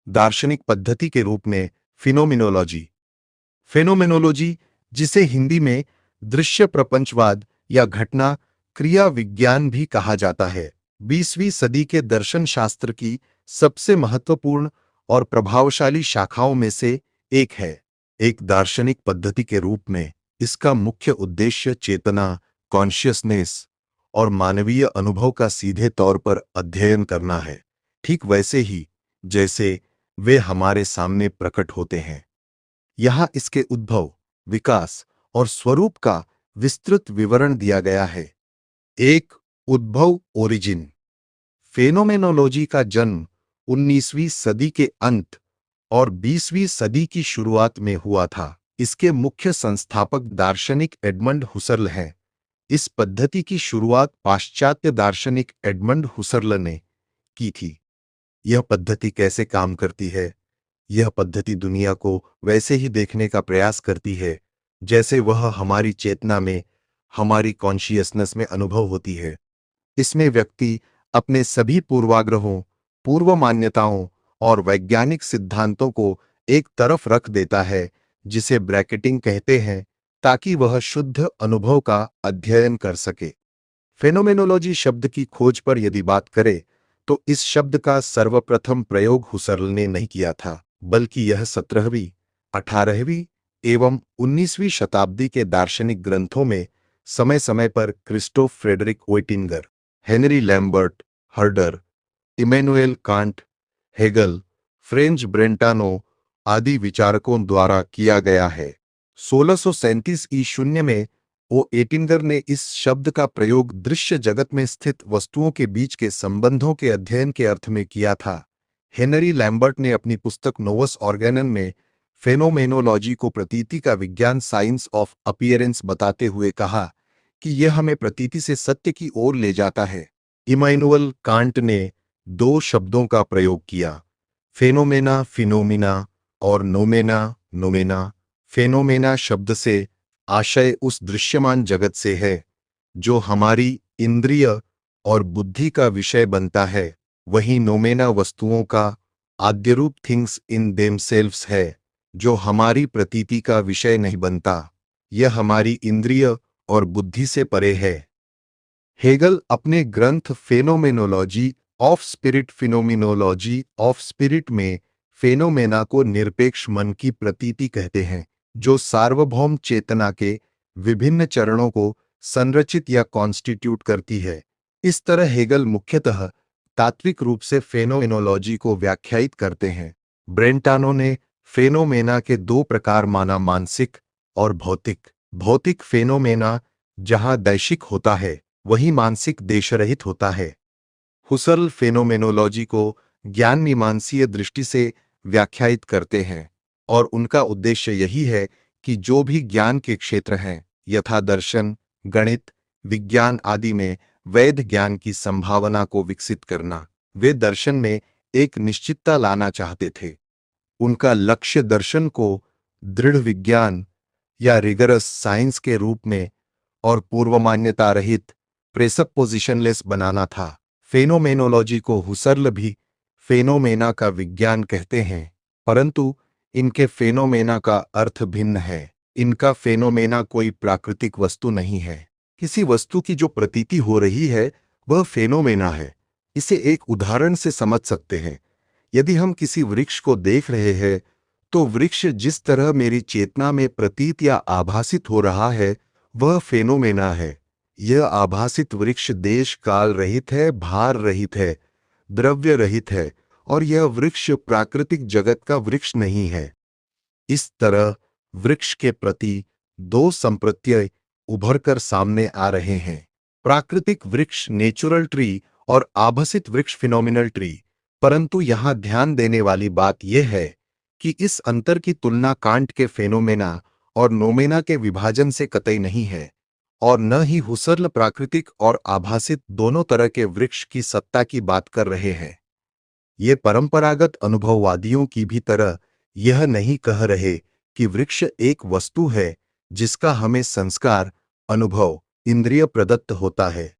दार्शनिक पद्धति के रूप में फिनोमिनोलॉजी। फेनोमेनोलॉजी, जिसे हिंदी में दृश्य प्रपंचवाद या घटना क्रिया विज्ञान भी कहा जाता है, 20वीं सदी के दर्शन शास्त्र की सबसे महत्वपूर्ण और प्रभावशाली शाखाओं में से एक है। एक दार्शनिक पद्धति के रूप में इसका मुख्य उद्देश्य चेतना, कॉन्शियसनेस और मानवीय अनुभव का सीधे तौर पर अध्ययन करना है, ठीक वैसे ही जैसे वे हमारे सामने प्रकट होते हैं। यहाँ इसके उद्भव, विकास और स्वरूप का विस्तृत विवरण दिया गया है। एक, उद्भव, ओरिजिन। फेनोमेनोलॉजी का जन्म 19वीं सदी के अंत और 20वीं सदी की शुरुआत में हुआ था। इसके मुख्य संस्थापक दार्शनिक एडमंड हुसर्ल हैं। इस पद्धति की शुरुआत पाश्चात्य दार्शनिक एडमंड हुसर्ल ने की थी। यह पद्धति कैसे काम करती है? यह पद्धति दुनिया को वैसे ही देखने का प्रयास करती है जैसे वह हमारी चेतना में, हमारी कॉन्शियसनेस में अनुभव होती है। इसमें व्यक्ति अपने सभी पूर्वाग्रहों, पूर्व मान्यताओं और वैज्ञानिक सिद्धांतों को एक तरफ रख देता है, जिसे ब्रैकेटिंग कहते हैं, ताकि वह शुद्ध अनुभव का अध्ययन कर सके। फेनोमेनोलॉजी शब्द की खोज पर यदि बात करें तो इस शब्द का सर्वप्रथम प्रयोग हुसर्ल ने नहीं किया था, बल्कि यह 17वीं, 18वीं एवं 19वीं शताब्दी के दार्शनिक ग्रंथों में समय समय पर Christoph Friedrich Oetinger, Henry Lambert, Herder, Immanuel Kant, Hegel, Franz Brentano आदि विचारकों द्वारा किया गया है। 1637 ई शून्य में ओएटिंगर ने इस शब्द का प्रयोग दृश्य जगत में स्थित वस्तुओं के बीच के संबंधों के अध्ययन के अर्थ में किया था। हेनरी लैम्बर्ट ने अपनी पुस्तक नोवस ऑर्गेनन में फेनोमेनोलॉजी को प्रतीति का विज्ञान, साइंस ऑफ अपीयरेंस बताते हुए कहा कि यह हमें प्रतीति से सत्य की ओर ले जाता है। इमैनुअल कांट ने दो शब्दों का प्रयोग किया, फेनोमेना, फिनोमिना और नोमेना, नोमेना। फेनोमेना शब्द से आशय उस दृश्यमान जगत से है जो हमारी इंद्रिय और बुद्धि का विषय बनता है, वहीं नोमेना वस्तुओं का आद्यरूप, थिंग्स इन देमसेल्व्स है, जो हमारी प्रतीति का विषय नहीं बनता। यह हमारी इंद्रिय और बुद्धि से परे है। हेगल अपने ग्रंथ phenomenology of spirit, phenomenology of spirit में फेनोमेना को निरपेक्ष मन की प्रतीति कहते हैं, जो सार्वभौम चेतना के विभिन्न चरणों को संरचित या कॉन्स्टिट्यूट करती है। इस तरह हेगल मुख्यतः तात्विक रूप से फेनोमेनोलॉजी को व्याख्यायित करते हैं। ब्रेंटानो ने फेनोमेना के दो प्रकार माना, मानसिक और भौतिक। भौतिक फेनोमेना जहां दैशिक होता है, वही मानसिक देशरहित होता है। हुसर्ल फेनोमेनोलॉजी को ज्ञान मीमांसीय दृष्टि से व्याख्यायित करते हैं और उनका उद्देश्य यही है कि जो भी ज्ञान के क्षेत्र हैं, यथा दर्शन, गणित, विज्ञान आदि में वैध ज्ञान की संभावना को विकसित करना, वे दर्शन में एक निश्चितता लाना चाहते थे। उनका लक्ष्य दर्शन को दृढ़ विज्ञान या रिगरस साइंस के रूप में और पूर्वमान्यता रहित, प्रेसपोजिशनलेस बनाना था। फेनोमेनोलॉजी को हुसर्ल भी फेनोमेना का विज्ञान कहते हैं, परंतु इनके फेनोमेना का अर्थ भिन्न है। इनका फेनोमेना कोई प्राकृतिक वस्तु नहीं है। किसी वस्तु की जो प्रतीति हो रही है वह फेनोमेना है। इसे एक उदाहरण से समझ सकते हैं। यदि हम किसी वृक्ष को देख रहे हैं तो वृक्ष जिस तरह मेरी चेतना में प्रतीत या आभासित हो रहा है वह फेनोमेना है। यह आभासित वृक्ष देश काल रहित है, भार रहित है, द्रव्य रहित है और यह वृक्ष प्राकृतिक जगत का वृक्ष नहीं है। इस तरह वृक्ष के प्रति दो संप्रत्यय उभर कर सामने आ रहे हैं, प्राकृतिक वृक्ष नेचुरल ट्री और आभासित वृक्ष फिनोमिनल ट्री। परंतु यहां ध्यान देने वाली बात यह है कि इस अंतर की तुलना कांट के फेनोमेना और नोमेना के विभाजन से कतई नहीं है और न ही हुसर्ल प्राकृतिक और आभासित दोनों तरह के वृक्ष की सत्ता की बात कर रहे हैं। ये परंपरागत अनुभववादियों की भी तरह यह नहीं कह रहे कि वृक्ष एक वस्तु है जिसका हमें संस्कार, अनुभव, इंद्रिय प्रदत्त होता है।